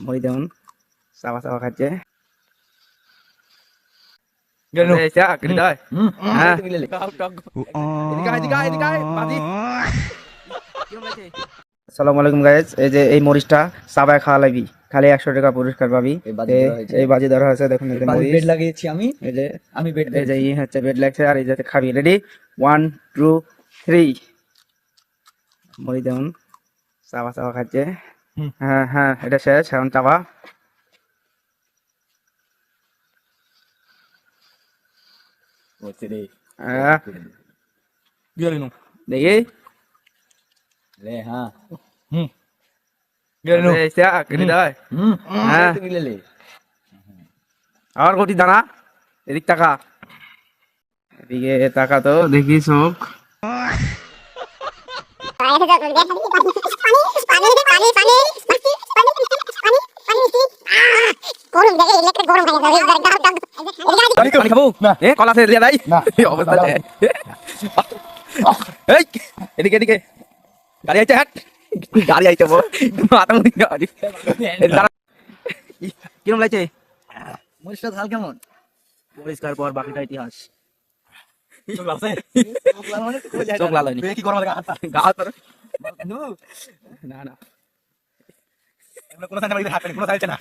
মুড়ি দেউন চাওয়া চাওয়া খাচ্ছে আসসালামু আলাইকুম গাইস। এই যে এই মরিচটা চাবায় খাওয়া লাগবি, খালি 100 টাকা পুরস্কার পাবি। এই বাজি ধরা হয়েছে, দেখুন এই যে মরিচ বেড লাগিয়েছি আমি। এই যে আমি বেড এই যে হচ্ছে বেড লাগছে, আর এই যাতে খাবি। রেডি 1 2 3 মুড়ি দেউন চাওয়া চাওয়া খাচ্ছে। হ্যাঁ হ্যাঁ, এটা শেষ, এখন চাবা। দেখি ले हाँ আর কোটি দানা এদিক টাকা, এদিকে টাকা তো দেখি চোখ। কলা থেকে দিয়ে দেয় অবস্থা। এদিকে এদিকে গাড়ি আইছে, হাট গাড়ি আইছে মাথা মুড়ি কিরম লাগছে? মরিচটা ঝাল কেমন? পরিষ্কার পর বাকিটা ইতিহাস। চোখ লাল হয়নি। কি গরম লাগে না না কোনো সাইড না।